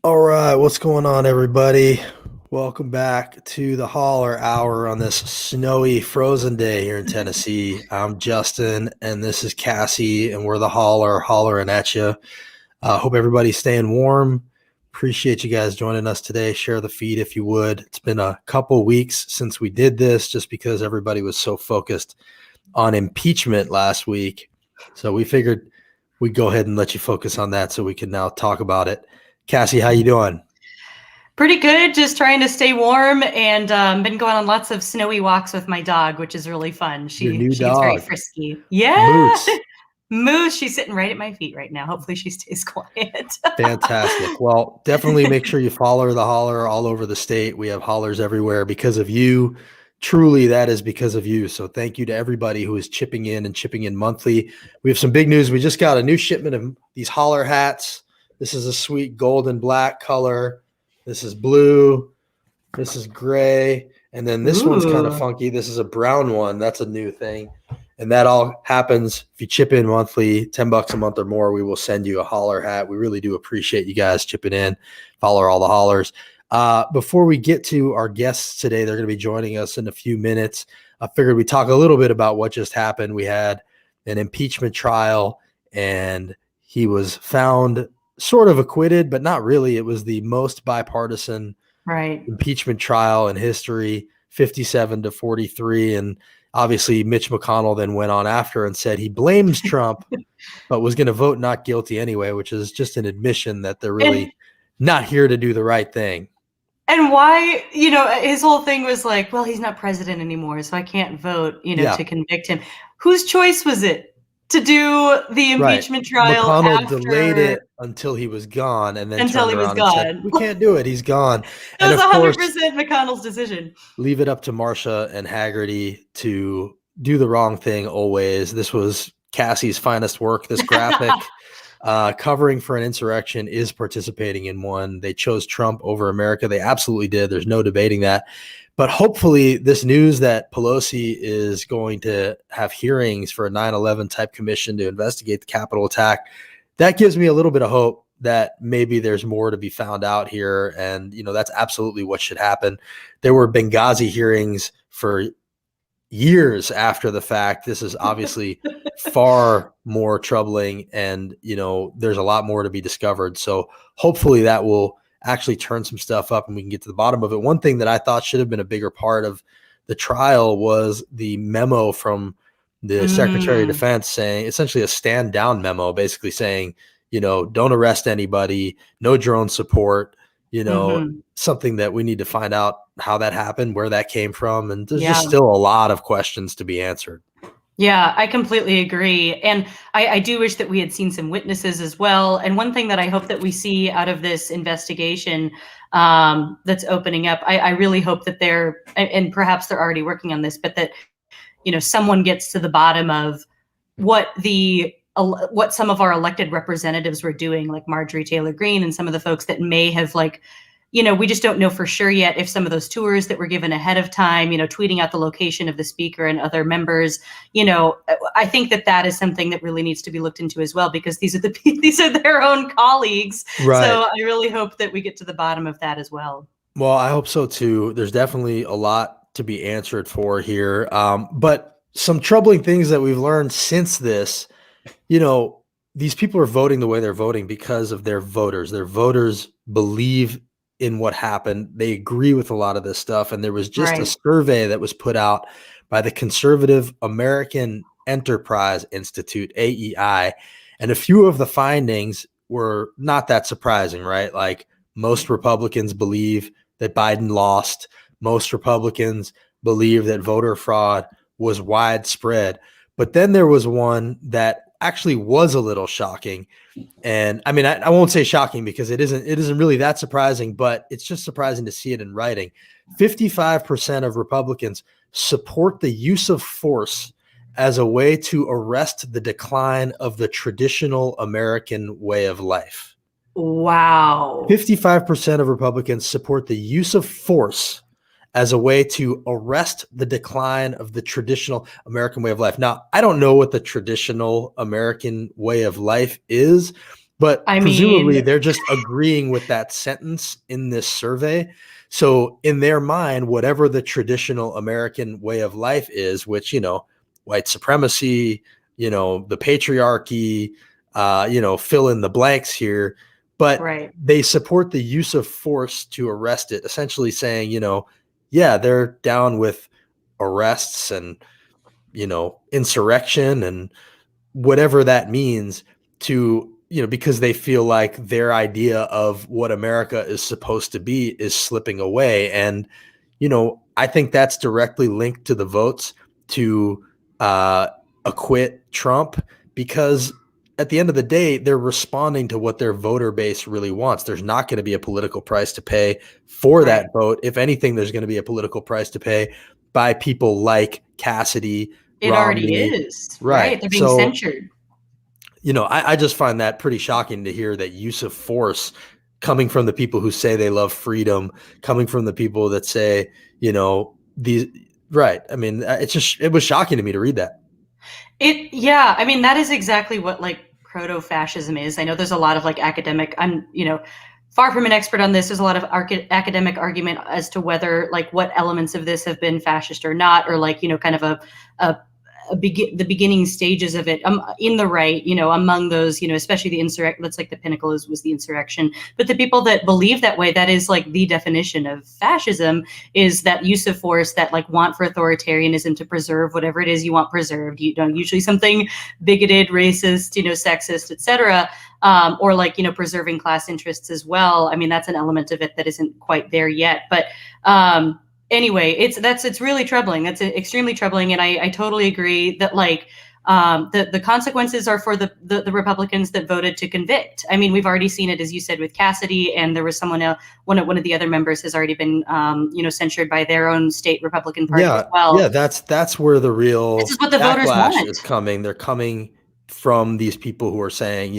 All right, what's going on, everybody? Welcome back to the Holler Hour on this snowy, frozen day here in Tennessee. I'm Justin, and this is Cassie, and we're the hollering at you. Hope everybody's staying warm. Appreciate you guys joining us today. Share the feed if you would. It's been a couple weeks since we did this, just because everybody was so focused on impeachment last week. So we figured we'd go ahead and let you focus on that so we can now talk about it. Cassie, how you doing? Pretty good. Just trying to stay warm and been going on lots of snowy walks with my dog, which is really fun. Your new She gets very dog, frisky. Yeah. Moose. Moose. She's sitting right at my feet right now. Hopefully she stays quiet. Fantastic. Well, definitely make sure you follow the Holler all over the state. We have hollers everywhere because of you. Truly, that is because of you. So thank you to everybody who is chipping in monthly. We have some big news. We just got a new shipment of these Holler hats. This is a sweet gold and black color. This is blue. This is gray. And then this one's kind of funky. This is a brown one. That's a new thing. And that all happens if you chip in monthly, $10 a month or more, we will send you a Holler hat. We really do appreciate you guys chipping in. Follow all the hollers. Before we get to our guests today, they're going to be joining us in a few minutes. I figured we'd talk a little bit about what just happened. We had an impeachment trial, and he was found sort of acquitted, but not really. It was the most bipartisan impeachment trial in history, 57-43. And obviously Mitch McConnell then went on after and said he blames Trump, but was going to vote not guilty anyway, which is just an admission that they're really not here to do the right thing. And why, his whole thing was like, well, he's not president anymore, so I can't vote, to convict him. Whose choice was it to do the impeachment trial? McConnell delayed it until he was gone, and then until he was gone. Said, we can't do it. He's gone. It was 100% McConnell's decision. Leave it up to Marcia and Haggerty to do the wrong thing always. This was Cassie's finest work. This graphic covering for an insurrection is participating in one. They chose Trump over America. They absolutely did. There's no debating that. But hopefully this news that Pelosi is going to have hearings for a 9/11 type commission to investigate the Capitol attack, that gives me a little bit of hope that maybe there's more to be found out here. And, that's absolutely what should happen. There were Benghazi hearings for years after the fact. This is obviously far more troubling, and, there's a lot more to be discovered. So hopefully that will actually turn some stuff up and we can get to the bottom of it. One thing that I thought should have been a bigger part of the trial was the memo from the Secretary of Defense saying, essentially a stand down memo, basically saying, don't arrest anybody, no drone support, something that we need to find out how that happened, where that came from. And there's just still a lot of questions to be answered. Yeah, I completely agree. And I do wish that we had seen some witnesses as well. And one thing that I hope that we see out of this investigation that's opening up, I really hope that and perhaps they're already working on this, but that, someone gets to the bottom of what some of our elected representatives were doing, like Marjorie Taylor Greene and some of the folks that may have we just don't know for sure yet if some of those tours that were given ahead of time, tweeting out the location of the speaker and other members, I think that is something that really needs to be looked into as well, because these are their own colleagues. Right. So I really hope that we get to the bottom of that as well. Well, I hope so too. There's definitely a lot to be answered for here. But some troubling things that we've learned since this, these people are voting the way they're voting because of their voters. Their voters believe in what happened. They agree with a lot of this stuff. And there was just a survey that was put out by the Conservative American Enterprise Institute, AEI. And a few of the findings were not that surprising, right? Like, most Republicans believe that Biden lost. Most Republicans believe that voter fraud was widespread. But then there was one that actually was a little shocking. And I mean, I won't say shocking because it isn't really that surprising, but it's just surprising to see it in writing. 55% of Republicans support the use of force as a way to arrest the decline of the traditional American way of life. Wow. 55% of Republicans support the use of force as a way to arrest the decline of the traditional American way of life. Now, I don't know what the traditional American way of life is, But I presumably mean, they're just agreeing with that sentence in this survey. So in their mind, whatever the traditional American way of life is, which, white supremacy, the patriarchy, fill in the blanks here, but right. they support the use of force to arrest it, essentially saying, yeah, they're down with arrests and, insurrection and whatever that means to, because they feel like their idea of what America is supposed to be is slipping away. And, I think that's directly linked to the votes to acquit Trump, because at the end of the day, they're responding to what their voter base really wants. There's not going to be a political price to pay for Right. that vote. If anything, there's going to be a political price to pay by people like Cassidy, It already Romney. is, Right. right? They're being So, censured. I just find that pretty shocking to hear that use of force coming from the people who say they love freedom, coming from the people that say, these, right. I mean, it was shocking to me to read that. Yeah, I mean, that is exactly what like proto-fascism is. I know there's a lot of like academic, I'm, far from an expert on this. There's a lot of academic argument as to whether like what elements of this have been fascist or not, or like, kind of the beginning stages of it in the right, among those, especially the that's like the pinnacle was the insurrection. But the people that believe that way, that is like the definition of fascism, is that use of force, that like want for authoritarianism to preserve whatever it is you want preserved, usually something bigoted, racist, sexist, etc. Or like, preserving class interests as well. I mean, that's an element of it that isn't quite there yet. But anyway, it's really troubling. That's extremely troubling. And I totally agree that like the consequences are for the Republicans that voted to convict. I mean, we've already seen it, as you said, with Cassidy, and there was someone else, one of the other members has already been censured by their own state Republican Party as well. Yeah, that's where the real This is what the voters want. is coming. They're coming from these people who are saying,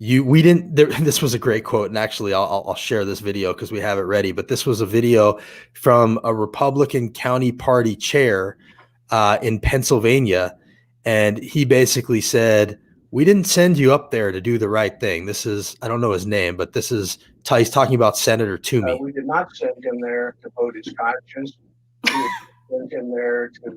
we didn't. This was a great quote, and actually, I'll share this video because we have it ready. But this was a video from a Republican county party chair in Pennsylvania, and he basically said, "We didn't send you up there to do the right thing." This is, I don't know his name, but this is he's talking about Senator Toomey. We did not send him there to vote his conscience. We sent him there to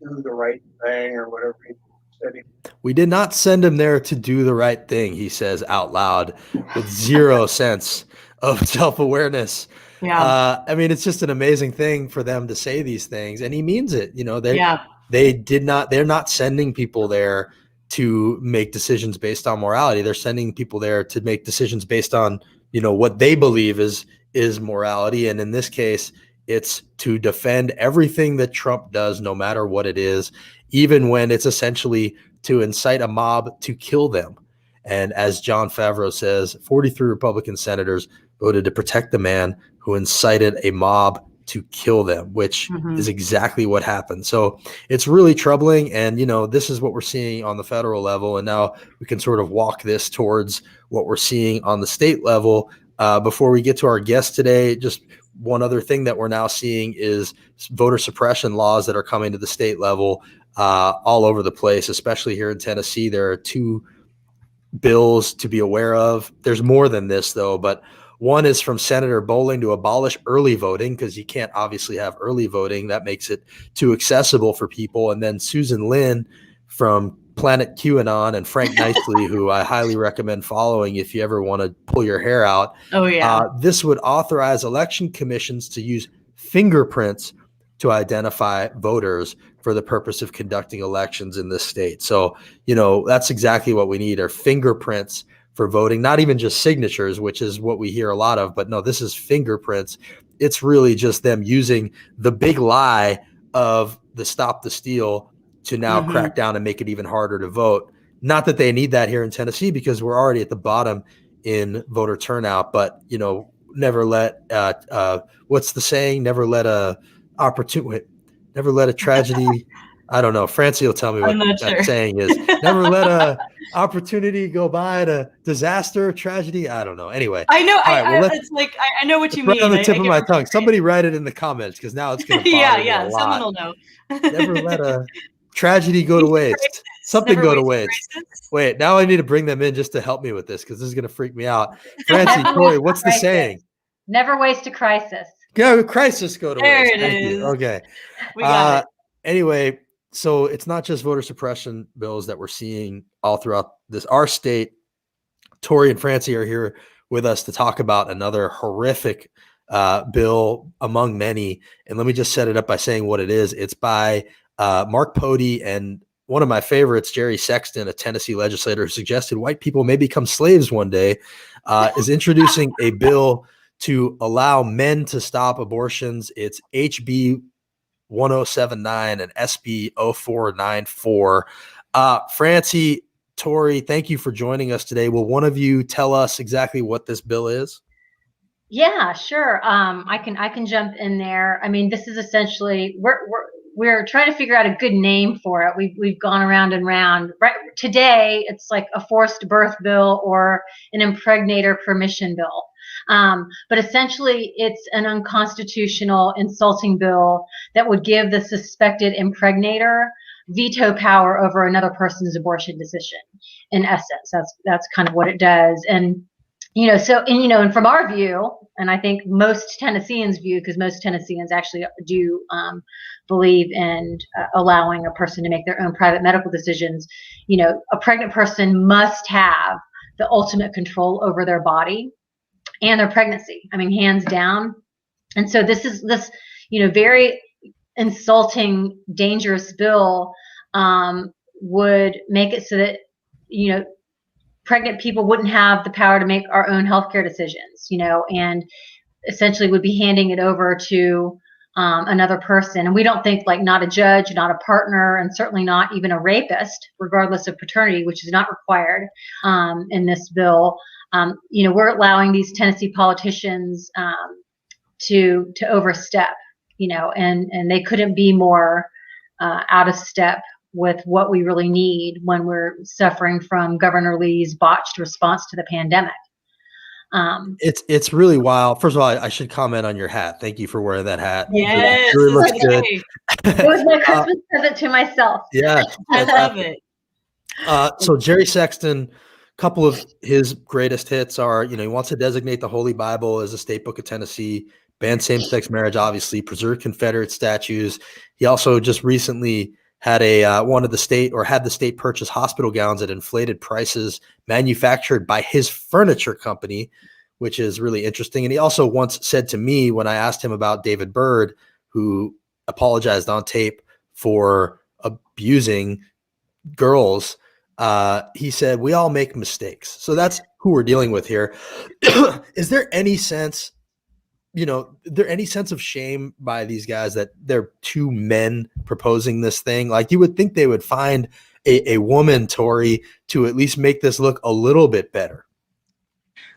do the right thing, or whatever he said. We did not send him there to do the right thing, he says out loud with zero sense of self-awareness. Yeah. I mean, it's just an amazing thing for them to say these things, and he means it. They're not sending people there to make decisions based on morality. They're sending people there to make decisions based on, what they believe is morality. And in this case, it's to defend everything that Trump does, no matter what it is, even when it's essentially to incite a mob to kill them. And as John Favreau says, 43 Republican senators voted to protect the man who incited a mob to kill them, which is exactly what happened. So it's really troubling. And, this is what we're seeing on the federal level. And now we can sort of walk this towards what we're seeing on the state level. Before we get to our guest today, just one other thing that we're now seeing is voter suppression laws that are coming to the state level all over the place, especially here in Tennessee. There are 2 bills to be aware of. There's more than this, though, but one is from Senator Bowling to abolish early voting, because you can't obviously have early voting. That makes it too accessible for people. And then Susan Lynn from Planet QAnon and Frank Nicely, who I highly recommend following if you ever want to pull your hair out. Oh, yeah. This would authorize election commissions to use fingerprints to identify voters for the purpose of conducting elections in this state. So, that's exactly what we need, are fingerprints for voting, not even just signatures, which is what we hear a lot of, but no, this is fingerprints. It's really just them using the big lie of the Stop the Steal to now crack down and make it even harder to vote. Not that they need that here in Tennessee, because we're already at the bottom in voter turnout, but, never let, what's the saying? Never let a tragedy. I don't know. Francie will tell me what that saying is. Never let a opportunity go by to disaster, tragedy. I don't know. Anyway, I know. It's like I know what you mean. Right on the tip of my tongue. Somebody write it in the comments, because now it's going to bother me a lot. Someone will know. Never let a tragedy go to waste. Crisis. Something Never go to waste waste. crisis. Wait, now I need to bring them in just to help me with this because this is going to freak me out. Francie, Never Tory, waste a what's the crisis. saying? Never waste a crisis. Go crisis go to There waste. it Thank you. is. Okay. We got it. Anyway, so it's not just voter suppression bills that we're seeing all throughout our state. Tory and Francie are here with us to talk about another horrific bill among many. And let me just set it up by saying what it is. It's by Mark Pody and one of my favorites, Jerry Sexton, a Tennessee legislator who suggested white people may become slaves one day, is introducing a bill to allow men to stop abortions. It's HB 1079 and SB 0494. Francie, Tory, thank you for joining us today. Will one of you tell us exactly what this bill is? Yeah, sure. I can jump in there. I mean, this is essentially we're trying to figure out a good name for it. We've gone around and round. Right today, it's like a forced birth bill or an impregnator permission bill. But essentially, it's an unconstitutional, insulting bill that would give the suspected impregnator veto power over another person's abortion decision. In essence, that's kind of what it does. And and from our view, and I think most Tennesseans' view, because most Tennesseans actually do believe in allowing a person to make their own private medical decisions. A pregnant person must have the ultimate control over their body and their pregnancy. I mean, hands down. And so this very insulting, dangerous bill would make it so that, pregnant people wouldn't have the power to make our own healthcare decisions, and essentially would be handing it over to another person. And we don't think, like, not a judge, not a partner, and certainly not even a rapist, regardless of paternity, which is not required in this bill. We're allowing these Tennessee politicians to overstep, and they couldn't be more out of step with what we really need when we're suffering from Governor Lee's botched response to the pandemic. It's really wild. First of all, I should comment on your hat. Thank you for wearing that hat. Yes, it really looks good. It was my Christmas present to myself. Yeah, I love it. So Jerry Sexton, a couple of his greatest hits are, he wants to designate the Holy Bible as a state book of Tennessee, ban same-sex marriage, obviously, preserve Confederate statues. He also just recently had had the state purchase hospital gowns at inflated prices manufactured by his furniture company, which is really interesting. And he also once said to me, when I asked him about David Byrd, who apologized on tape for abusing girls, he said, we all make mistakes. So that's who we're dealing with here. Is there any sense of shame by these guys that they're two men proposing this thing? Like, you would think they would find a woman, Tory, to at least make this look a little bit better.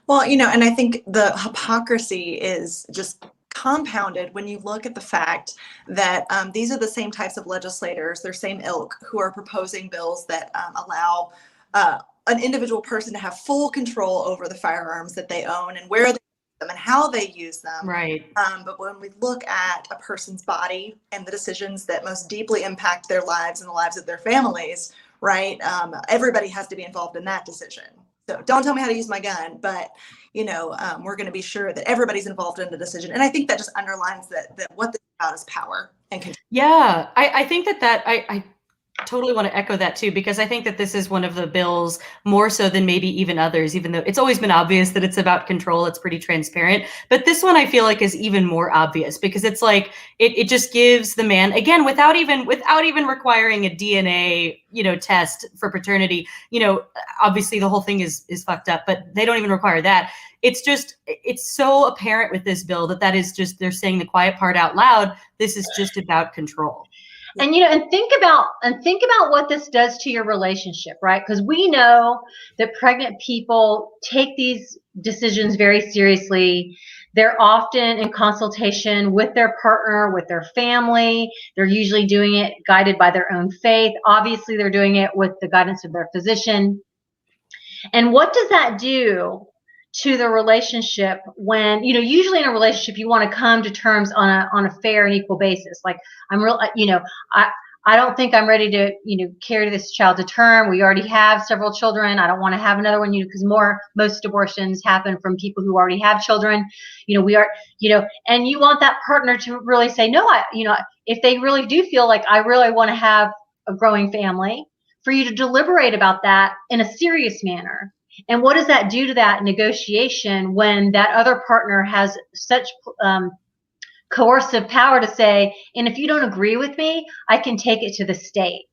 Well, and I think the hypocrisy is just compounded when you look at the fact that these are the same types of legislators, their same ilk, who are proposing bills that allow an individual person to have full control over the firearms that they own and where they use them and how they use them. Right. But when we look at a person's body and the decisions that most deeply impact their lives and the lives of their families, right, everybody has to be involved in that decision. So don't tell me how to use my gun, but we're going to be sure that everybody's involved in the decision. And I think that just underlines that what this is about is power and control. Yeah, I think that I totally want to echo that too, because I think that this is one of the bills more so than maybe even others, even though it's always been obvious that it's about control. It's pretty transparent. But this one I feel like is even more obvious because it's like it just gives the man, again, without even requiring a DNA, test for paternity. Obviously the whole thing is fucked up, but they don't even require that. It's so apparent with this bill that is just, they're saying the quiet part out loud. This is just about control. And think about what this does to your relationship, right? Because we know that pregnant people take these decisions very seriously. They're often in consultation with their partner, with their family. They're usually doing it guided by their own faith. Obviously, they're doing it with the guidance of their physician. And what does that do to the relationship when, usually in a relationship, you want to come to terms on a fair and equal basis. Like, I don't think I'm ready to, carry this child to term. We already have several children. I don't want to have another one, because most abortions happen from people who already have children. And you want that partner to really say, no, if they really do feel like I really want to have a growing family, for you to deliberate about that in a serious manner. And what does that do to that negotiation when that other partner has such coercive power to say, and if you don't agree with me, I can take it to the state?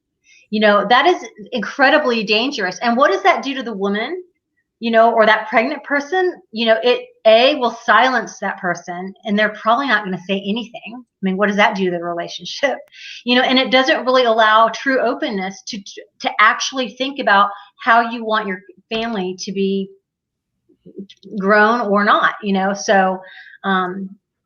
That is incredibly dangerous. And what does that do to the woman, or that pregnant person? It will silence that person, and they're probably not going to say anything. I mean, what does that do to the relationship? And it doesn't really allow true openness to actually think about how you want your family to be grown or not, so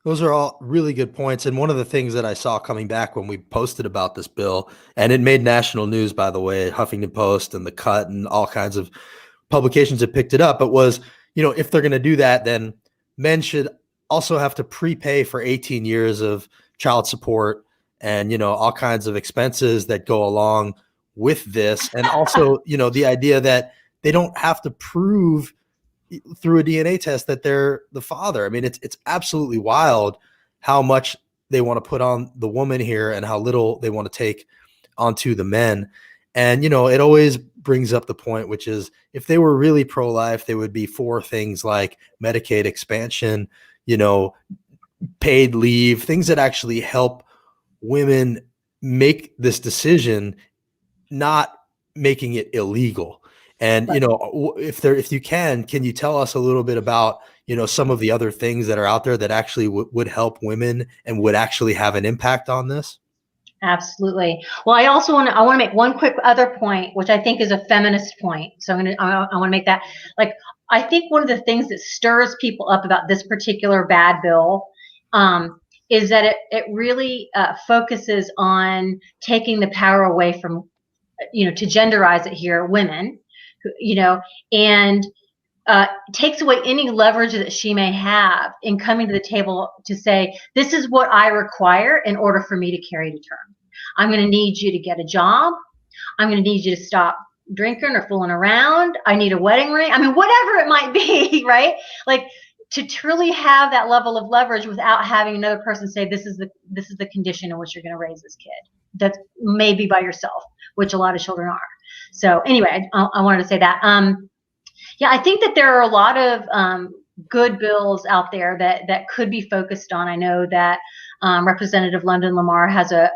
those are all really good points. And one of the things that I saw coming back when we posted about this bill, and it made national news, by the way, Huffington Post and The Cut and all kinds of publications that picked it up, it was, if they're going to do that, then men should also have to prepay for 18 years of child support and, all kinds of expenses that go along with this. And also, the idea that they don't have to prove through a DNA test that they're the father. I mean, it's absolutely wild how much they want to put on the woman here and how little they want to take onto the men. And, it always brings up the point, which is if they were really pro-life, they would be for things like Medicaid expansion, paid leave, things that actually help women make this decision, not making it illegal. And, if you can you tell us a little bit about, some of the other things that are out there that actually would help women and would actually have an impact on this? Absolutely. Well, I also want to make one quick other point, which I think is a feminist point. So I want to make that, like, I think one of the things that stirs people up about this particular bad bill is that it really focuses on taking the power away from, to genderize it here, women, and takes away any leverage that she may have in coming to the table to say, this is what I require in order for me to carry to term. I'm going to need you to get a job. I'm going to need you to stop drinking or fooling around. I need a wedding ring. I mean, whatever it might be, right? Like, to truly have that level of leverage without having another person say, this is the condition in which you're going to raise this kid. That's maybe by yourself, which a lot of children are. So anyway, I wanted to say that. Yeah, I think that there are a lot of good bills out there that could be focused on. I know that Representative London Lamar has a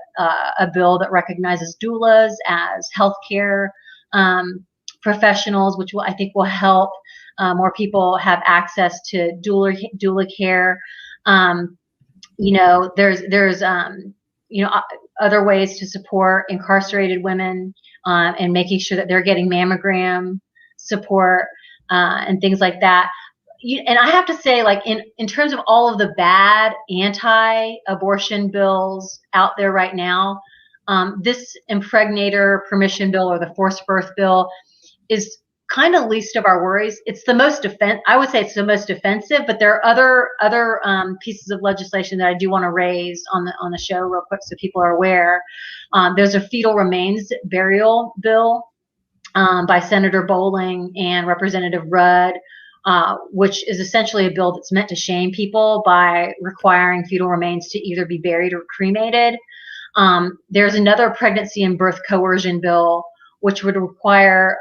bill that recognizes doulas as healthcare professionals, which I think will help more people have access to doula care. There's other ways to support incarcerated women and making sure that they're getting mammogram support and things like that. And I have to say, like, in terms of all of the bad anti-abortion bills out there right now, this impregnator permission bill or the forced birth bill is kind of least of our worries. It's the most I would say it's the most offensive, but there are other pieces of legislation that I do want to raise on the show real quick so people are aware. There's a fetal remains burial bill by Senator Bowling and Representative Rudd, which is essentially a bill that's meant to shame people by requiring fetal remains to either be buried or cremated. There's another pregnancy and birth coercion bill, which would require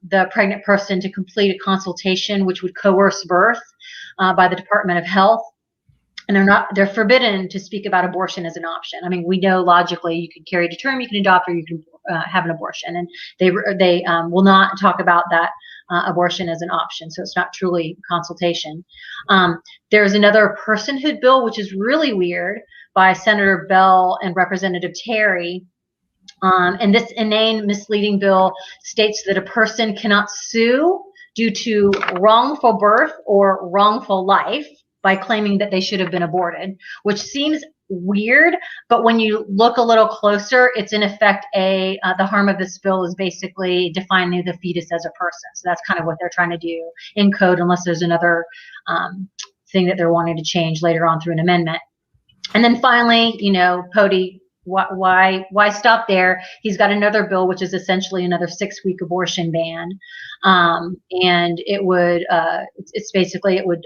the pregnant person to complete a consultation, which would coerce birth by the Department of Health. And they're forbidden to speak about abortion as an option. I mean, we know logically you can carry to term, you can adopt, or you can have an abortion, and they will not talk about that abortion as an option. So it's not truly consultation. There's another personhood bill, which is really weird, by Senator Bell and Representative Terry. And this inane, misleading bill states that a person cannot sue due to wrongful birth or wrongful life by claiming that they should have been aborted, which seems weird, but when you look a little closer, it's in effect the harm of this bill is basically defining the fetus as a person. So that's kind of what they're trying to do in code, unless there's another thing that they're wanting to change later on through an amendment. And then finally, Pody Why stop there? He's got another bill, which is essentially another 6-week abortion ban, and it would it's basically it would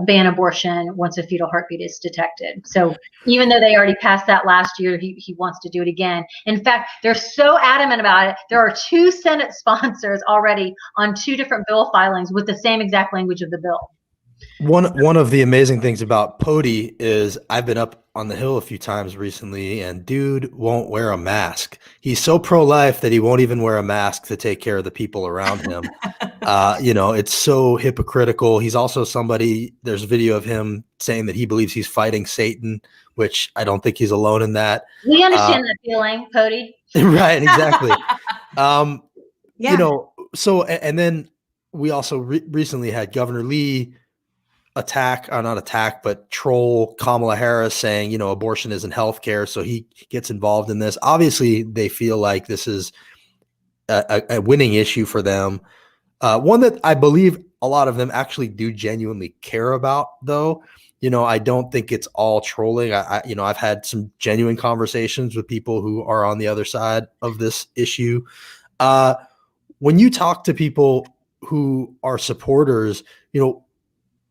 ban abortion once a fetal heartbeat is detected. So even though they already passed that last year, he wants to do it again. In fact, they're so adamant about it. There are 2 Senate sponsors already on 2 different bill filings with the same exact language of the bill. One of the amazing things about Pody is I've been up on the Hill a few times recently, and dude won't wear a mask. He's so pro-life that he won't even wear a mask to take care of the people around him. It's so hypocritical. He's also somebody, there's a video of him saying that he believes he's fighting Satan, which I don't think he's alone in that. We understand that feeling, Pody. Right, exactly. Yeah. So, and then we also recently had Governor Lee troll Kamala Harris saying, abortion isn't healthcare. So he gets involved in this. Obviously, they feel like this is a winning issue for them. One that I believe a lot of them actually do genuinely care about, though. I don't think it's all trolling. I've had some genuine conversations with people who are on the other side of this issue. When you talk to people who are supporters,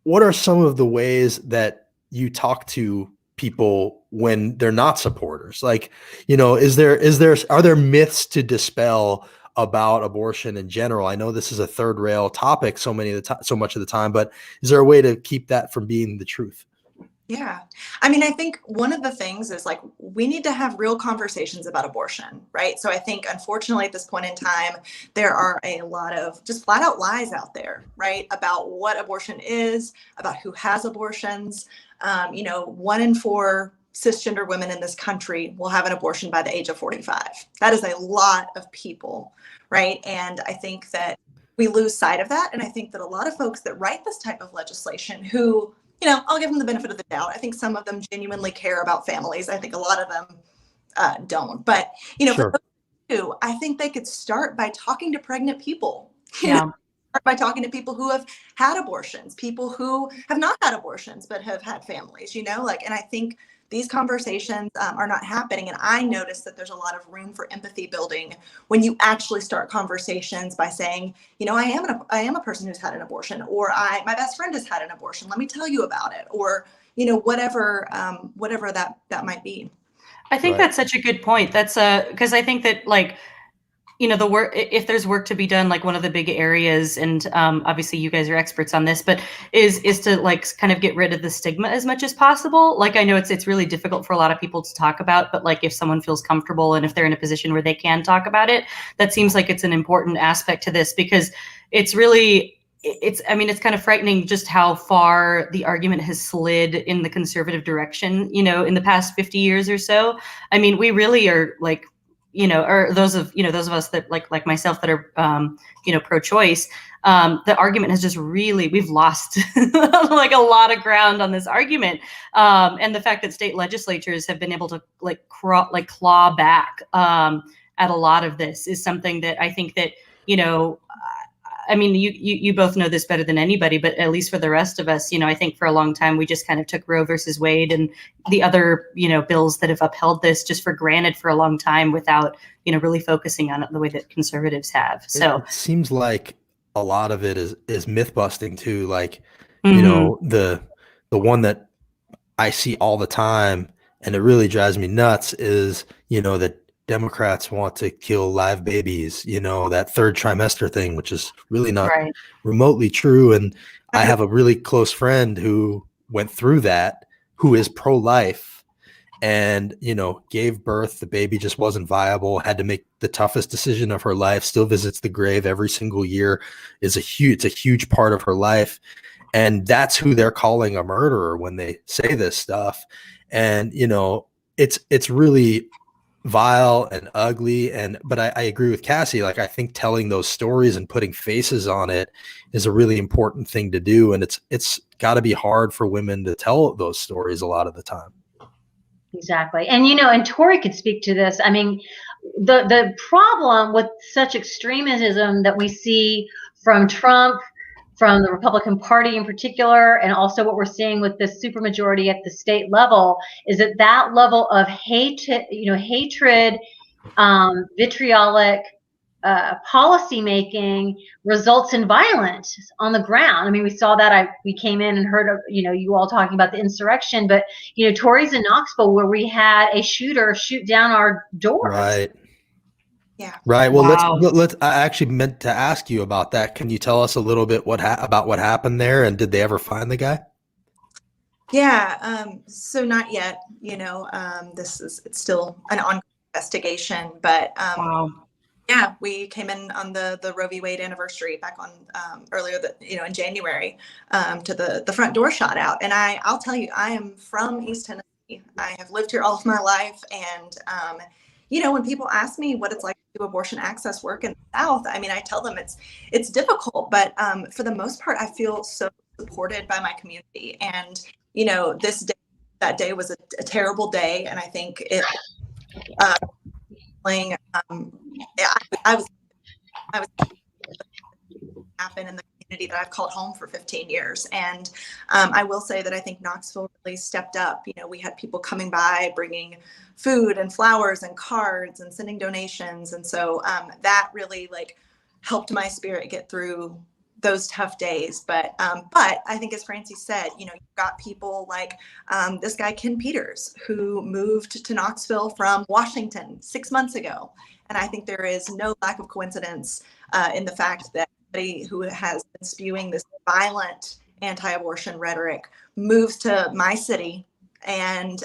what are some of the ways that you talk to people when they're not supporters? Like, are there myths to dispel about abortion in general? I know this is a third rail topic so much of the time, but is there a way to keep that from being the truth? Yeah. I mean, I think one of the things is like, we need to have real conversations about abortion, right? So I think, unfortunately, at this point in time, there are a lot of just flat out lies out there, right? About what abortion is, about who has abortions. 1 in 4 cisgender women in this country will have an abortion by the age of 45. That is a lot of people, right? And I think that we lose sight of that. And I think that a lot of folks that write this type of legislation who, I'll give them the benefit of the doubt. I think some of them genuinely care about families. I think a lot of them don't. But, Sure. For those who, I think they could start by talking to pregnant people. Yeah. By talking to people who have had abortions, people who have not had abortions but have had families, and I think these conversations are not happening. And I notice that there's a lot of room for empathy building when you actually start conversations by saying, I am a person who's had an abortion, or my best friend has had an abortion. Let me tell you about it, or whatever that might be. I think that's such a good point. That's because I think that the work, if there's work to be done, like one of the big areas, and obviously you guys are experts on this, but is to kind of get rid of the stigma as much as possible. Like, I know it's really difficult for a lot of people to talk about, but if someone feels comfortable and if they're in a position where they can talk about it, that seems like it's an important aspect to this, because it's really, it's kind of frightening just how far the argument has slid in the conservative direction, in the past 50 years or so. I mean, we really are or those of us that like myself that are, pro-choice, the argument has just really, we've lost a lot of ground on this argument. And the fact that state legislatures have been able to claw back at a lot of this is something that I think that, you both know this better than anybody, but at least for the rest of us, I think for a long time, we just kind of took Roe versus Wade and the other, bills that have upheld this just for granted for a long time without, really focusing on it the way that conservatives have. So it seems like a lot of it is myth busting too. Like, Mm-hmm. the one that I see all the time, and it really drives me nuts, is, that Democrats want to kill live babies, that third trimester thing, which is really not Right. remotely true. And I have a really close friend who went through that, who is pro-life, and, gave birth. The baby just wasn't viable, had to make the toughest decision of her life, still visits the grave every single year, it's a huge part of her life. And that's who they're calling a murderer when they say this stuff. And, it's really vile and ugly. But I agree with Cassie. Like, I think telling those stories and putting faces on it is a really important thing to do. And it's got to be hard for women to tell those stories a lot of the time. Exactly. And, and Tory could speak to this. I mean, the problem with such extremism that we see from Trump from the Republican Party in particular, and also what we're seeing with this supermajority at the state level, is that that level of hatred, vitriolic policy making results in violence on the ground. I mean, we saw that. We came in and heard of, you all talking about the insurrection, but Tory's in Knoxville, where we had a shooter shoot down our doors. Right. Yeah. Right. Well, Wow. let's. I actually meant to ask you about that. Can you tell us a little bit about what happened there, and did they ever find the guy? Yeah. So not yet. It's still an ongoing investigation, but Wow. yeah, we came in on the Roe v. Wade anniversary back on earlier in January to the front door shot out, and I'll tell you, I am from East Tennessee. I have lived here all of my life, and when people ask me what it's like to do abortion access work in the South, I mean, I tell them it's difficult, but for the most part, I feel so supported by my community. And that day was a terrible day, and I think it playing. I was happen in the community that I've called home for 15 years. And I will say that I think Knoxville really stepped up. We had people coming by, bringing food and flowers and cards and sending donations. And so that really helped my spirit get through those tough days. But I think, as Francie said, you've got people like this guy, Ken Peters, who moved to Knoxville from Washington 6 months ago. And I think there is no lack of coincidence in the fact that somebody who has been spewing this violent anti-abortion rhetoric moves to my city, and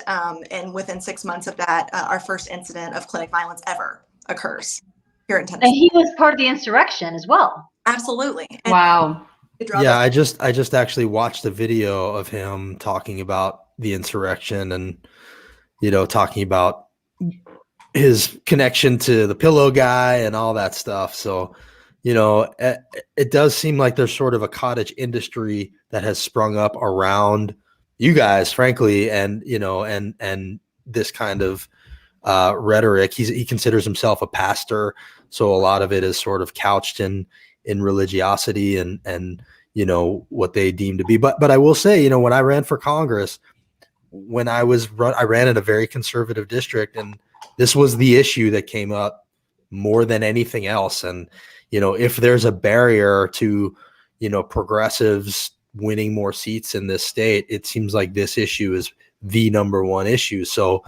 within 6 months of that, our first incident of clinic violence ever occurs here in Tennessee. And he was part of the insurrection as well. Absolutely. And wow. Yeah, I just actually watched a video of him talking about the insurrection and talking about his connection to the pillow guy and all that stuff. So, it does seem like there's sort of a cottage industry that has sprung up around you guys, frankly, and this kind of rhetoric. He considers himself a pastor, so a lot of it is sort of couched in religiosity and what they deem to be. But I will say, when I ran for Congress, I ran in a very conservative district, and this was the issue that came up more than anything else. And, if there's a barrier to, progressives winning more seats in this state, it seems like this issue is the number one issue. So,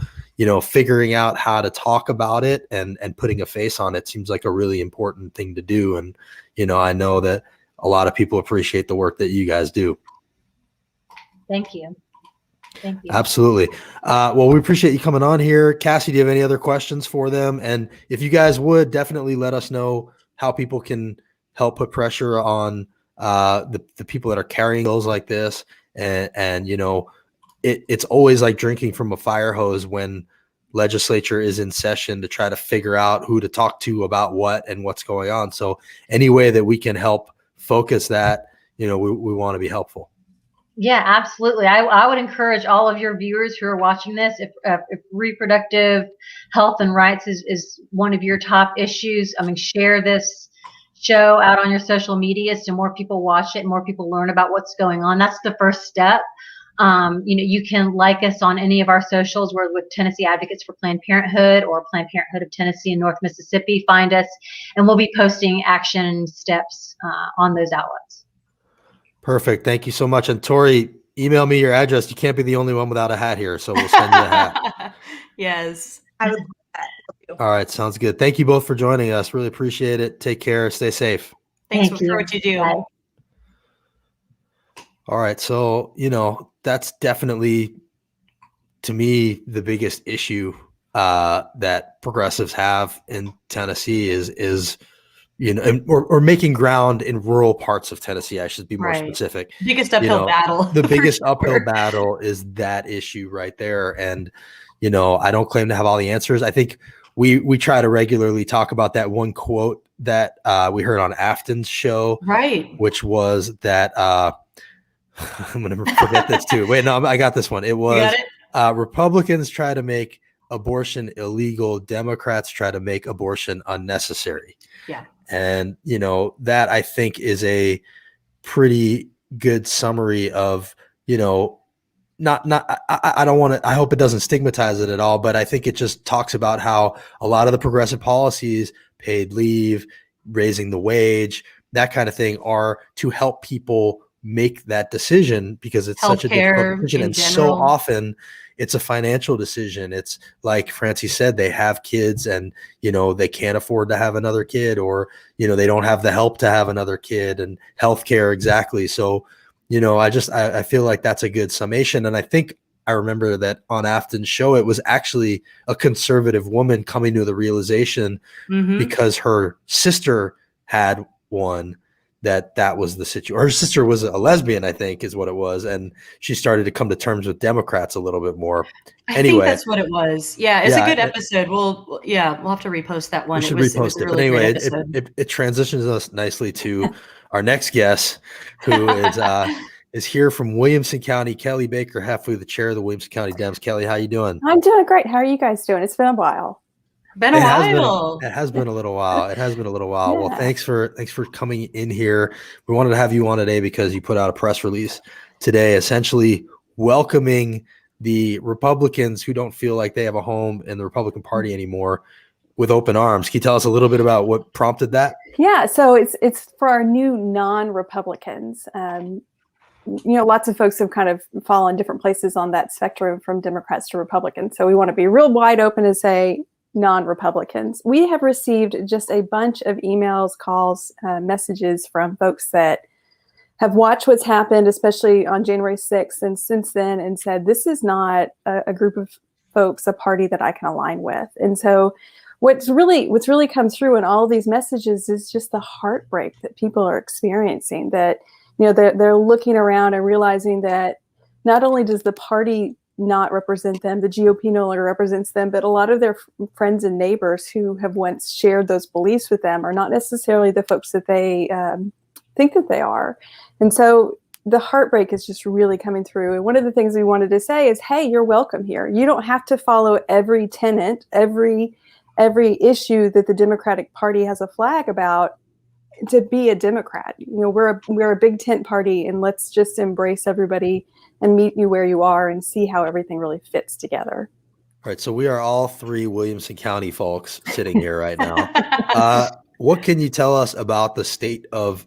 figuring out how to talk about it and putting a face on it seems like a really important thing to do. And, I know that a lot of people appreciate the work that you guys do. Thank you. Thank you. Absolutely. Well, we appreciate you coming on here. Cassie, do you have any other questions for them? And if you guys would, definitely let us know how people can help put pressure on the people that are carrying bills like this. And it's always like drinking from a fire hose when legislature is in session to try to figure out who to talk to about what and what's going on. So any way that we can help focus that, we want to be helpful. Yeah, absolutely. I would encourage all of your viewers who are watching this, if reproductive health and rights is one of your top issues, share this show out on your social media so more people watch it and more people learn about what's going on. That's the first step. You can like us on any of our socials. We're with Tennessee Advocates for Planned Parenthood or Planned Parenthood of Tennessee and North Mississippi. Find us, and we'll be posting action steps on those outlets. Perfect. Thank you so much. And Tory, email me your address. You can't be the only one without a hat here, so we'll send you a hat. Yes. I would love that. All right. Sounds good. Thank you both for joining us. Really appreciate it. Take care. Stay safe. Thanks Thank for you. what you do. Bye. All right. So, that's definitely, to me, the biggest issue that progressives have in Tennessee is or making ground in rural parts of Tennessee. I should be more Right. specific. Biggest uphill battle. The biggest for uphill sure. battle is that issue right there. And, I don't claim to have all the answers. I think we try to regularly talk about that one quote that we heard on Afton's show, Right. which was that I'm going to forget this too. Wait, no, I got this one. It You was got it? Republicans try to make abortion illegal. Democrats try to make abortion unnecessary. Yeah. And, that I think is a pretty good summary of, you know, I don't want to, I hope it doesn't stigmatize it at all, but I think it just talks about how a lot of the progressive policies, paid leave, raising the wage, that kind of thing, are to help people make that decision, because it's such a difficult Healthcare decision. in And so general. often it's a financial decision. It's like Francie said, they have kids and, you know, they can't afford to have another kid, or, you know, they don't have the help to have another kid, and healthcare. Exactly. So, you know, I feel like that's a good summation. And I think I remember that on Afton's show, it was actually a conservative woman coming to the realization, because her sister had one, that was the situation. Her sister was a lesbian, I think is what it was. And she started to come to terms with Democrats a little bit more. I think that's what it was. Yeah, it's a good episode. We'll have to repost that one. We should It was repost a it. But really great anyway, episode. it transitions us nicely to our next guest, who is here from Williamson County. Kelly Baker, halfway the chair of the Williamson County Dems. Kelly, how you doing? I'm doing great. How are you guys doing? It's been a while. Been a while. It has been a little while. It has been a little while. Yeah. Well, thanks for coming in here. We wanted to have you on today because you put out a press release today, essentially welcoming the Republicans who don't feel like they have a home in the Republican Party anymore with open arms. Can you tell us a little bit about what prompted that? Yeah, so it's for our new non-Republicans. You know, lots of folks have kind of fallen different places on that spectrum from Democrats to Republicans. So we want to be real wide open and say non-Republicans. We have received just a bunch of emails, calls, messages from folks that have watched what's happened, especially on January 6th and since then, and said, this is not a group of folks, a party that I can align with. And so what's really come through in all these messages is just the heartbreak that people are experiencing, that, you know, they're looking around and realizing that not only does the party not represent them, the GOP no longer represents them, but a lot of their friends and neighbors who have once shared those beliefs with them are not necessarily the folks that they think that they are. And so the heartbreak is just really coming through. And one of the things we wanted to say is, hey, you're welcome here. You don't have to follow every tenet, every issue that the Democratic Party has a flag about to be a Democrat. You know, we're a big tent party, and let's just embrace everybody and meet you where you are and see how everything really fits together. All right. So we are all three Williamson County folks sitting here right now. What can you tell us about the state of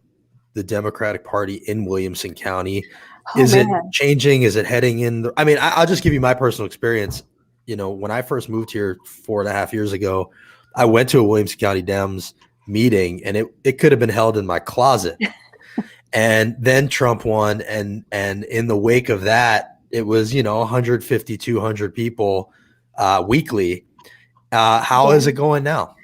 the Democratic Party in Williamson County? Is it changing? Is it heading in? I'll just give you my personal experience. You know, when I first moved here 4.5 years ago, I went to a Williamson County Dems meeting, and it could have been held in my closet. And then Trump won, and in the wake of that, it was, you know, 150, 200 people weekly. How is it going now?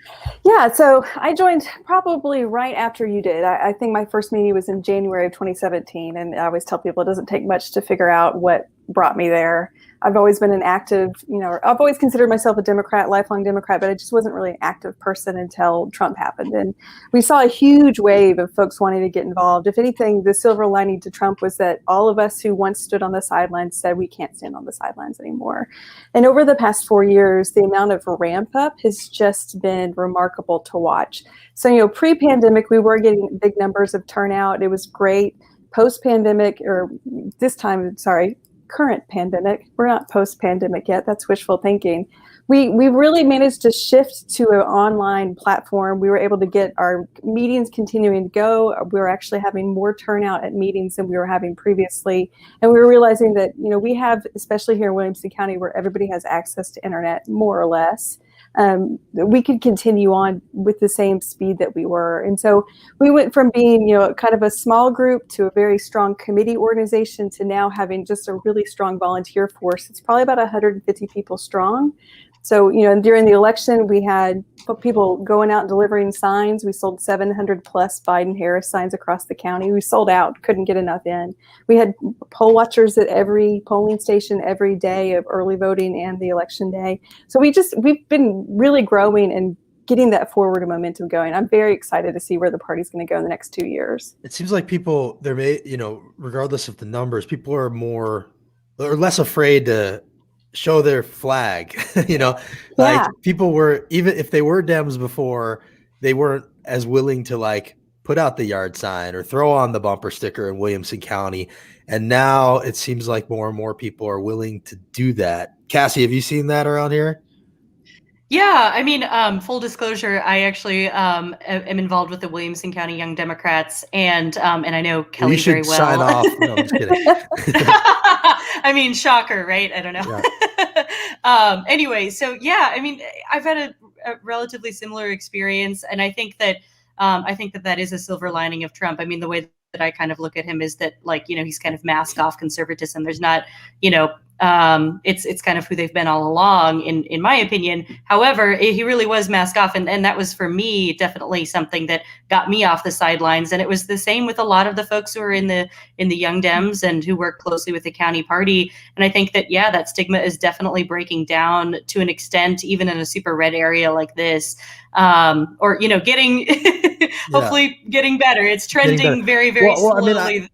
Yeah, so I joined probably right after you did. I think my first meeting was in January of 2017, and I always tell people it doesn't take much to figure out what brought me there. I've always been an active, you know, I've always considered myself a Democrat, lifelong Democrat, but I just wasn't really an active person until Trump happened. And we saw a huge wave of folks wanting to get involved. If anything, the silver lining to Trump was that all of us who once stood on the sidelines said we can't stand on the sidelines anymore. And over the past 4 years, the amount of ramp up has just been remarkable to watch. So, you know, pre-pandemic, we were getting big numbers of turnout. It was great. Post-pandemic, or this time, sorry, current pandemic, we're not post-pandemic yet, that's wishful thinking. We really managed to shift to an online platform. We were able to get our meetings continuing to go. We were actually having more turnout at meetings than we were having previously. And we were realizing that, you know, we have, especially here in Williamson County, where everybody has access to internet, more or less, we could continue on with the same speed that we were. And so we went from being, you know, kind of a small group to a very strong committee organization to now having just a really strong volunteer force. It's probably about 150 people strong. So, you know, during the election, we had people going out and delivering signs. We sold 700 plus Biden-Harris signs across the county. We sold out, couldn't get enough in. We had poll watchers at every polling station every day of early voting and the election day. So we've been really growing and getting that forward momentum going. I'm very excited to see where the party's going to go in the next 2 years. It seems like people, you know, regardless of the numbers, people are less afraid to show their flag. You know, like people were, even if they were Dems before, they weren't as willing to like put out the yard sign or throw on the bumper sticker in Williamson County. And now it seems like more and more people are willing to do that. Cassie, have you seen that around here? Yeah, I mean, full disclosure, I actually am involved with the Williamson County Young Democrats, and I know Kelly very well. Sign off. No, I'm just kidding. I mean, shocker, right? I don't know. Yeah. Anyway, so yeah, I mean, I've had a relatively similar experience, and I think that that is a silver lining of Trump. I mean, the way that I kind of look at him is that, like, you know, he's kind of masked off conservatism. There's not, you know, it's kind of who they've been all along, in my opinion. However, he really was masked off, and that was, for me, definitely something that got me off the sidelines. And it was the same with a lot of the folks who are in the Young Dems and who work closely with the county party. And I think that, yeah, that stigma is definitely breaking down to an extent, even in a super red area like this, or, you know, getting hopefully getting better. It's trending very, very slowly. I mean,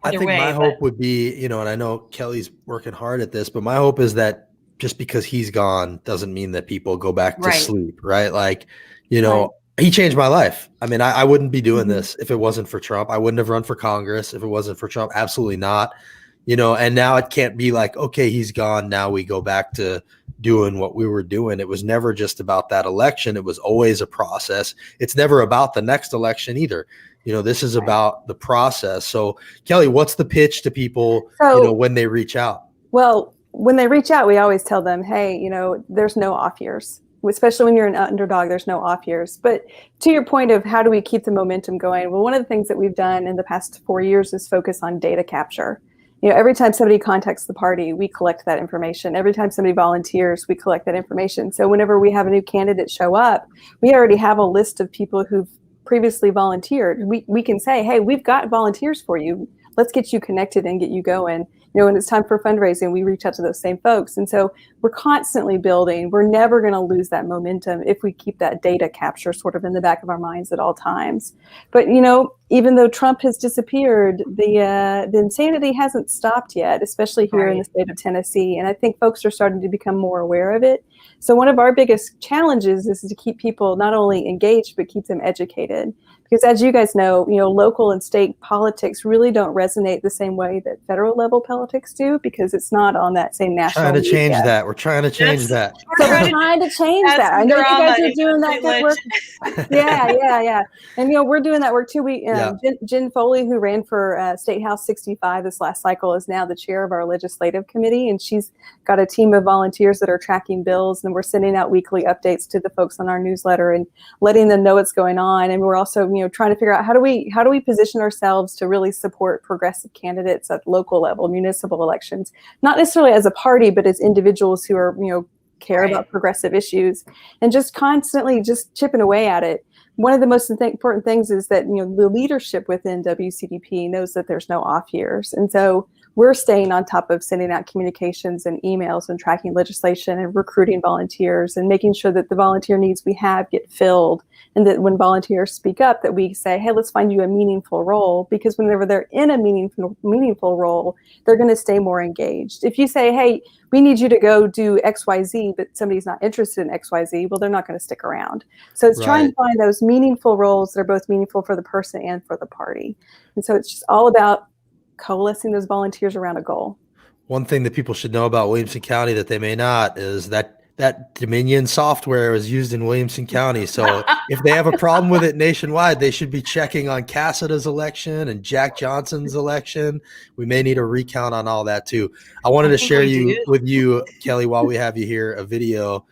I think my hope would be, you know, and I know Kelly's working hard at this, but my hope is that just because he's gone doesn't mean that people go back to sleep, right? Like, you know, he changed my life. I mean, I wouldn't be doing this if it wasn't for Trump. I wouldn't have run for Congress if it wasn't for Trump. Absolutely not. You know, and now it can't be like, okay, he's gone, now we go back to doing what we were doing. It was never just about that election. It was always a process. It's never about the next election either. You know, this is about the process. So, Kelly, what's the pitch to people, you know, when they reach out? Well, when they reach out, we always tell them, hey, you know, there's no off years, especially when you're an underdog, there's no off years. But to your point of how do we keep the momentum going? Well, one of the things that we've done in the past 4 years is focus on data capture. You know, every time somebody contacts the party, we collect that information. Every time somebody volunteers, we collect that information. So whenever we have a new candidate show up, we already have a list of people who've previously volunteered. We can say, hey, we've got volunteers for you. Let's get you connected and get you going. You know, when it's time for fundraising, we reach out to those same folks. And so we're constantly building. We're never going to lose that momentum if we keep that data capture sort of in the back of our minds at all times. But, you know, even though Trump has disappeared, the insanity hasn't stopped yet, especially here in the state of Tennessee. And I think folks are starting to become more aware of it. So one of our biggest challenges is to keep people not only engaged, but keep them educated. Because as you guys know, local and state politics really don't resonate the same way that federal level politics do, because it's not on that same national media. We're trying to change that. So we're trying to change that. I know you guys are doing that good work. Yeah. And, we're doing that work too. Jen Foley, who ran for State House 65 this last cycle, is now the chair of our legislative committee. And she's got a team of volunteers that are tracking bills. And we're sending out weekly updates to the folks on our newsletter and letting them know what's going on. And we're also, trying to figure out how do we position ourselves to really support progressive candidates at local level, municipal elections, not necessarily as a party, but as individuals who are, care about progressive issues, and just constantly just chipping away at it. One of the most important things is that, the leadership within WCDP knows that there's no off years. And so we're staying on top of sending out communications and emails and tracking legislation and recruiting volunteers and making sure that the volunteer needs we have get filled. And that when volunteers speak up, that we say, hey, let's find you a meaningful role, because whenever they're in a meaningful role, they're going to stay more engaged. If you say, hey, we need you to go do XYZ, but somebody's not interested in XYZ, well, they're not going to stick around. So it's trying to find those meaningful roles that are both meaningful for the person and for the party. And so it's just all about coalescing those volunteers around a goal. One thing that people should know about Williamson County that they may not is that Dominion software is used in Williamson County. So if they have a problem with it nationwide, they should be checking on Cassada's election and Jack Johnson's election. We may need a recount on all that too. I wanted to share with you, Kelly, while we have you here, a video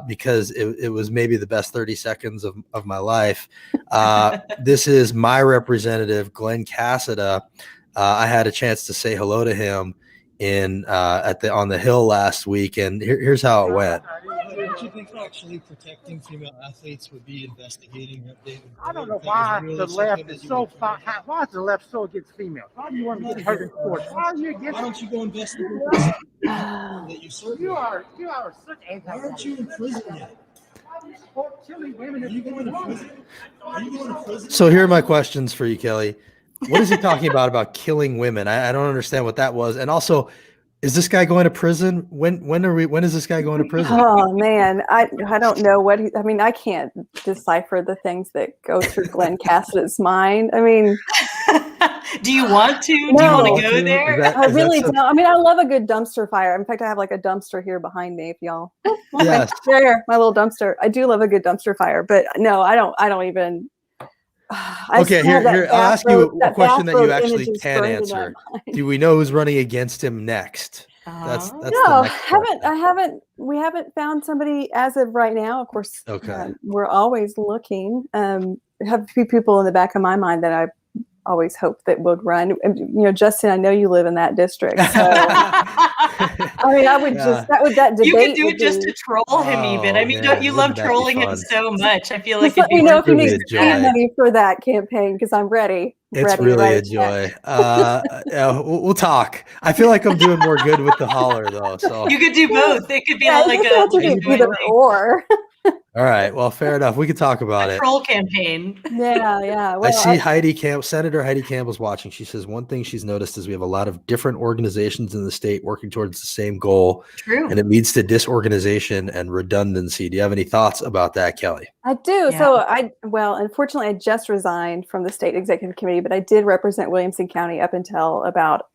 because it was maybe the best 30 seconds of my life. This is my representative, Glenn Cassada. I had a chance to say hello to him on the Hill last week, and here's how it went. Don't you think actually protecting female athletes would be investigating what they? I don't know why the left is so far. Why is the left so against females? Why do you want to get hurt in sports? Why don't you go investigate that you serve? You are such anti. Why aren't you in prison yet? So here are my questions for you, Kelly. What is he talking about killing women? I don't understand what that was. And also, Is this guy going to prison? When is this guy going to prison? Oh man, I don't know what I mean, I can't decipher the things that go through Glenn Cassett's mind. I mean, Do you want to? Do you No. want to go there? I really don't. I mean, I love a good dumpster fire. In fact, I have like a dumpster here behind me. If y'all, Yes. there, my little dumpster. I do love a good dumpster fire, but no, I don't even. Okay, here I'll ask you a question that you actually can answer. Do we know who's running against him next? That's No, the next question. we haven't found somebody as of right now. Of course, Okay. We're always looking. I have a few people in the back of my mind that I always hope that would run. And, you know, Justin, I know you live in that district. So, I mean, I would just that debate. You could do it just to troll him, even. I mean, don't you love trolling him so much? I feel like just let me know if you need joy. money for that campaign because I'm ready. It's really a joy. We'll talk. I feel like I'm doing more good with the holler though. So you could do both. It could be like either or. All right. Well, fair enough. We could talk about it. Troll campaign. Yeah. Well, I see Senator Heidi Campbell's watching. She says one thing she's noticed is we have a lot of different organizations in the state working towards the same goal. True. And it leads to disorganization and redundancy. Do you have any thoughts about that, Kelly? I do. Yeah. So unfortunately, I just resigned from the state executive committee, but I did represent Williamson County up until about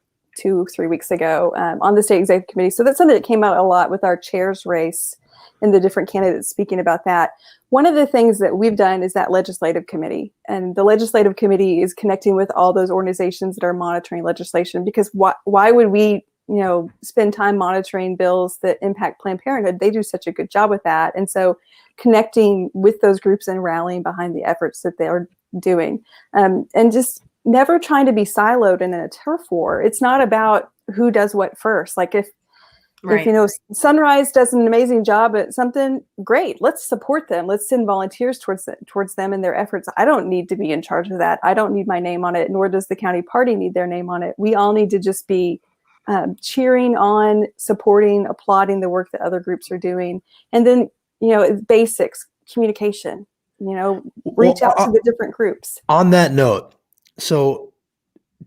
2-3 weeks ago on the state executive committee. So that's something that came out a lot with our chairs race and the different candidates speaking about that. One of the things that we've done is that legislative committee, and the legislative committee is connecting with all those organizations that are monitoring legislation, because why would we, spend time monitoring bills that impact Planned Parenthood? They do such a good job with that. And so connecting with those groups and rallying behind the efforts that they're doing, and just never trying to be siloed in a turf war. It's not about who does what first. Like if Sunrise does an amazing job at something, great. Let's support them. Let's send volunteers towards them and their efforts. I don't need to be in charge of that. I don't need my name on it, nor does the county party need their name on it. We all need to just be cheering on, supporting, applauding the work that other groups are doing. And then, basics, communication, reach out to the different groups. On that note, so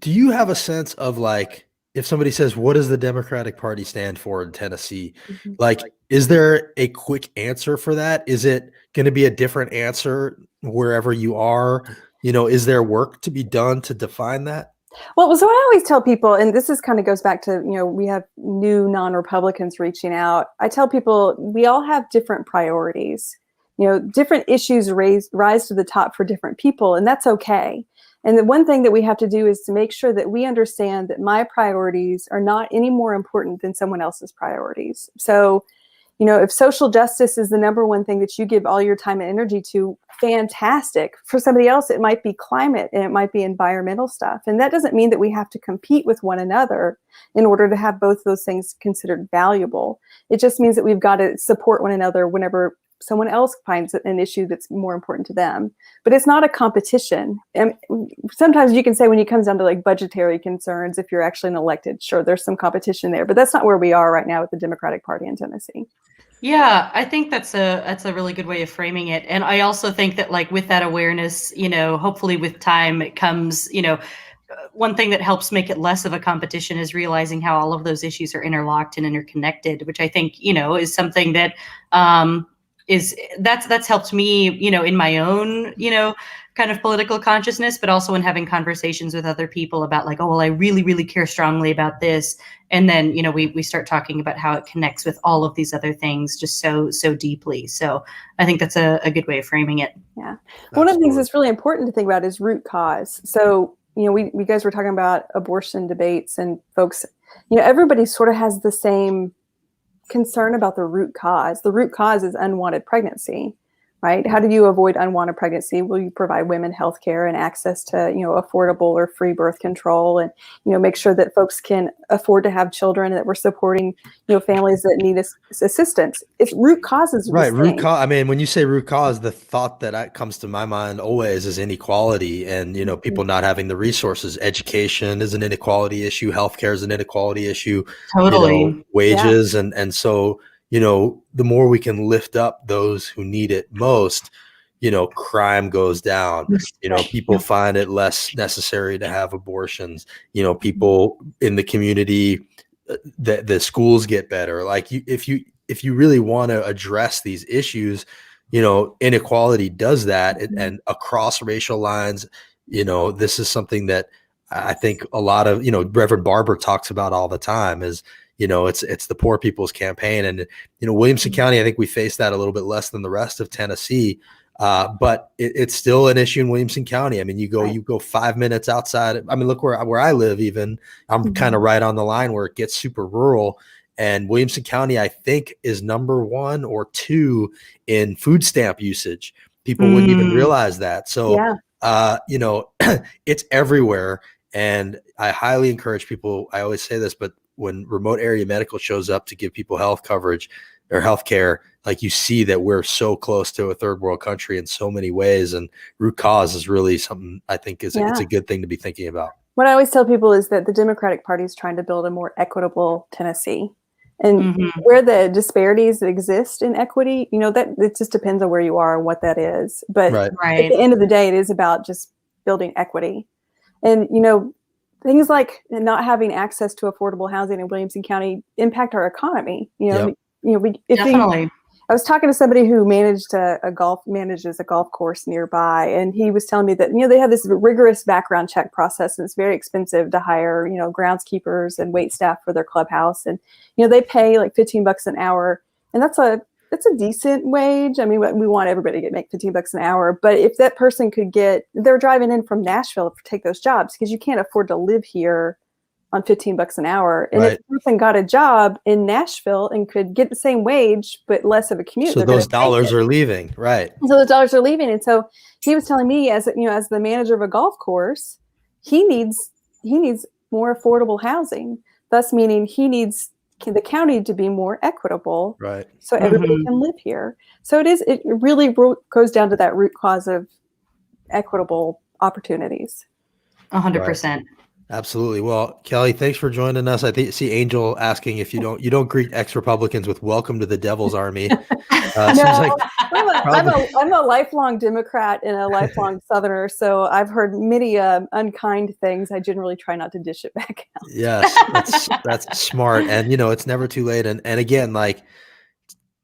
do you have a sense of if somebody says, what does the Democratic Party stand for in Tennessee? Mm-hmm. Is there a quick answer for that? Is it going to be a different answer wherever you are? Is there work to be done to define that? Well, so I always tell people, and this is kind of goes back to, we have new non-Republicans reaching out. I tell people we all have different priorities. Different issues rise to the top for different people, and that's okay. And the one thing that we have to do is to make sure that we understand that my priorities are not any more important than someone else's priorities. So, if social justice is the number one thing that you give all your time and energy to, fantastic. For somebody else, it might be climate and it might be environmental stuff. And that doesn't mean that we have to compete with one another in order to have both those things considered valuable. It just means that we've got to support one another whenever someone else finds an issue that's more important to them. But it's not a competition. And sometimes you can say when it comes down to budgetary concerns, if you're actually an elected, sure, there's some competition there, but that's not where we are right now with the Democratic Party in Tennessee. Yeah, I think that's a really good way of framing it. And I also think that with that awareness, hopefully with time it comes, one thing that helps make it less of a competition is realizing how all of those issues are interlocked and interconnected, which I think, is something that that's helped me, in my own, kind of political consciousness, but also in having conversations with other people about I really, really care strongly about this. And then, we start talking about how it connects with all of these other things just so deeply. So I think that's a good way of framing it. Yeah. One of the things that's really important to think about is root cause. So, we guys were talking about abortion debates, and folks, everybody sort of has the same concern about the root cause. The root cause is unwanted pregnancy, right? How do you avoid unwanted pregnancy? Well, you provide women health care and access to, affordable or free birth control, and, make sure that folks can afford to have children, and that we're supporting, families that need assistance. If root causes, right. Root cause. I mean, when you say root cause, the thought that comes to my mind always is inequality, and, people not having the resources. Education is an inequality issue. Healthcare is an inequality issue. Totally. Wages. Yeah. And so, the more we can lift up those who need it most, crime goes down, people find it less necessary to have abortions, people in the community the schools get better. Like if you really want to address these issues, inequality does that, and across racial lines, this is something that I think a lot of, Reverend Barber talks about all the time is, it's the poor people's campaign. And, Williamson County, I think we face that a little bit less than the rest of Tennessee. But it's still an issue in Williamson County. I mean, you go 5 minutes outside. I mean, look where I live, even I'm kind of right on the line where it gets super rural. And Williamson County, I think, is number 1 or 2 in food stamp usage. People wouldn't even realize that. So, it's everywhere. And I highly encourage people. I always say this, but when remote area medical shows up to give people health coverage or health care, like you see that we're so close to a third world country in so many ways. And root cause is really something I think it's a good thing to be thinking about. What I always tell people is that the Democratic Party is trying to build a more equitable Tennessee. And where the disparities exist in equity, that it just depends on where you are and what that is. But at the end of the day, it is about just building equity. And, things like not having access to affordable housing in Williamson County impact our economy. Definitely. I was talking to somebody who manages a golf course nearby, and he was telling me that they have this rigorous background check process, and it's very expensive to hire groundskeepers and wait staff for their clubhouse, and they pay like $15 an hour, and that's a decent wage. I mean, we want everybody to make $15 an hour, but if that person they're driving in from Nashville to take those jobs because you can't afford to live here on $15 an hour. And if the person got a job in Nashville and could get the same wage, but less of a commute. So those dollars are leaving. Right. So those dollars are leaving. And so he was telling me as the manager of a golf course, he needs more affordable housing, thus meaning he needs the county to be more equitable. Right. So everybody can live here. So it really goes down to that root cause of equitable opportunities. 100%. Right. Absolutely. Well, Kelly, thanks for joining us. I see Angel asking if you don't greet ex-Republicans with "Welcome to the Devil's Army." No, I'm a lifelong Democrat and a lifelong Southerner, so I've heard many unkind things. I generally try not to dish it back out. Yes, that's smart, and it's never too late. And again, like,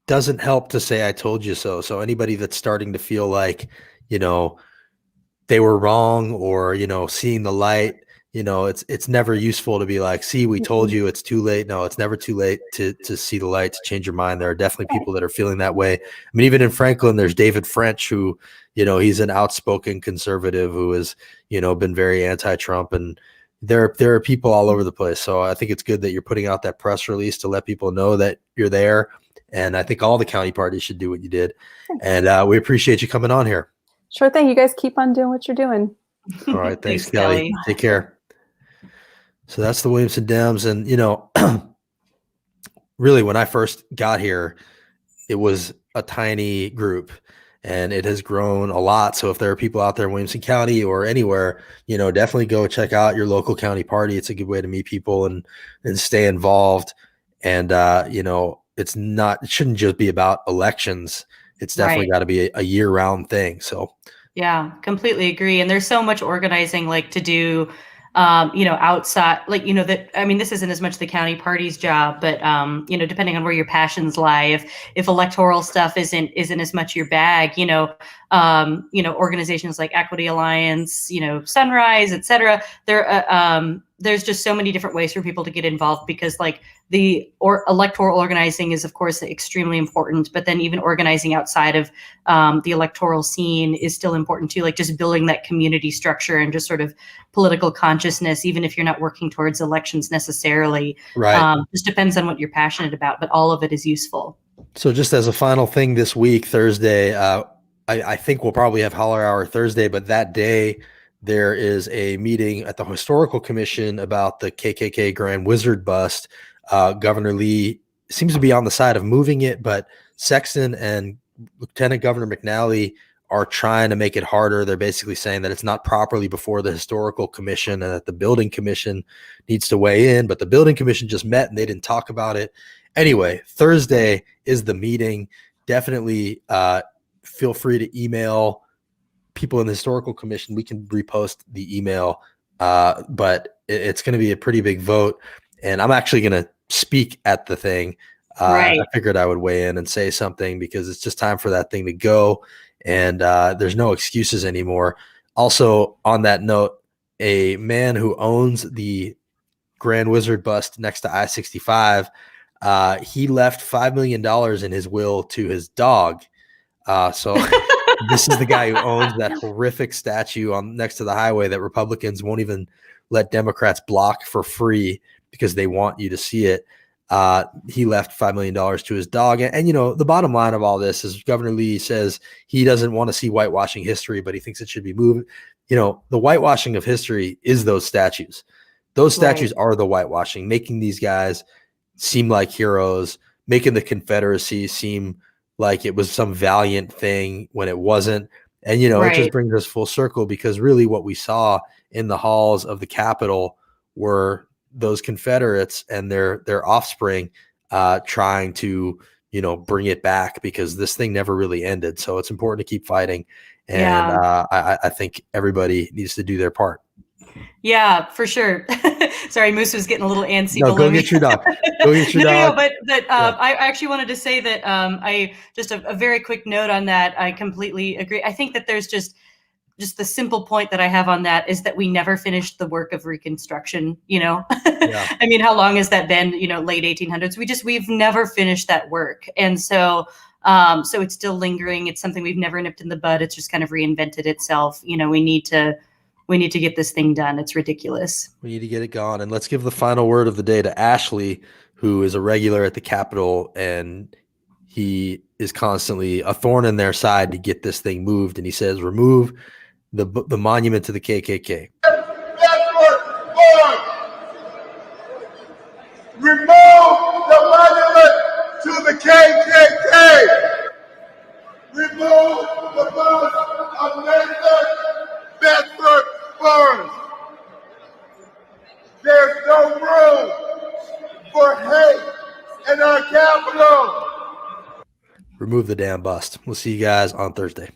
doesn't help to say "I told you so." So anybody that's starting to feel like they were wrong or seeing the light. It's never useful to be like, see, we told you, it's too late. No, it's never too late to see the light, to change your mind. There are definitely people that are feeling that way. I mean, even in Franklin, there's David French, who, he's an outspoken conservative who has, been very anti-Trump, and there are people all over the place. So I think it's good that you're putting out that press release to let people know that you're there. And I think all the county parties should do what you did. And we appreciate you coming on here. Sure thing. You guys keep on doing what you're doing. All right. Thanks, Kelly. Take care. So that's the Williamson Dems. And, really, when I first got here, it was a tiny group, and it has grown a lot. So if there are people out there in Williamson County or anywhere, definitely go check out your local county party. It's a good way to meet people and stay involved. And, it shouldn't just be about elections. It's definitely got to be a year-round thing. So, yeah, completely agree. And there's so much organizing to do. Outside, this isn't as much the county party's job, but, depending on where your passions lie, if electoral stuff isn't as much your bag, organizations like Equity Alliance, Sunrise, et cetera, there's just so many different ways for people to get involved because the electoral organizing is, of course, extremely important, but then even organizing outside of the electoral scene is still important too, just building that community structure and just sort of political consciousness, even if you're not working towards elections necessarily. Right. Just depends on what you're passionate about, but all of it is useful. So just as a final thing this week, Thursday, I think we'll probably have Holler Hour Thursday, but that day there is a meeting at the Historical Commission about the KKK Grand Wizard bust. Governor Lee seems to be on the side of moving it, but Sexton and Lieutenant Governor McNally are trying to make it harder. They're basically saying that it's not properly before the Historical Commission and that the Building Commission needs to weigh in, but the Building Commission just met and they didn't talk about it. Anyway, Thursday is the meeting. Definitely feel free to email people in the Historical Commission. We can repost the email, but it's going to be a pretty big vote. And I'm actually going to speak at the thing, Right. I figured I would weigh in and say something because it's just time for that thing to go. And there's no excuses anymore. Also, on that note, a man who owns the Grand Wizard bust next to I-65, he left $5 million in his will to his dog. So this is the guy who owns that horrific statue on next to the highway that Republicans won't even let Democrats block for free because they want you to see it. He left $5 million to his dog. And, you know, the bottom line of all this is Governor Lee says he doesn't want to see whitewashing history, but he thinks it should be moved. You know, the whitewashing of history is those statues. Those statues are the whitewashing, making these guys seem like heroes, making the Confederacy seem like it was some valiant thing when it wasn't. And, you know, it just brings us full circle because really what we saw in the halls of the Capitol were those Confederates and their offspring trying to, you know, bring it back because this thing never really ended. So it's important to keep fighting. And I think everybody needs to do their part. Yeah, for sure. Sorry, Moose was getting a little antsy. No, go get your dog. Go get your dog. But I actually wanted to say that I just a very quick note on that. I completely agree. I think that there's just the simple point that I have on that is that we never finished the work of Reconstruction. You know, I mean, how long has that been? You know, late 1800s. We've never finished that work, and so it's still lingering. It's something we've never nipped in the bud. It's just kind of reinvented itself. You know, we need to get this thing done. It's ridiculous. We need to get it gone. And let's give the final word of the day to Ashley, who is a regular at the Capitol, and he is constantly a thorn in their side to get this thing moved. And he says, remove the monument to the KKK. Remove the monument to the KKK. Remove the bust of Nathan Bedford Burns. There's no room for hate in our Capitol. Remove the damn bust. We'll see you guys on Thursday.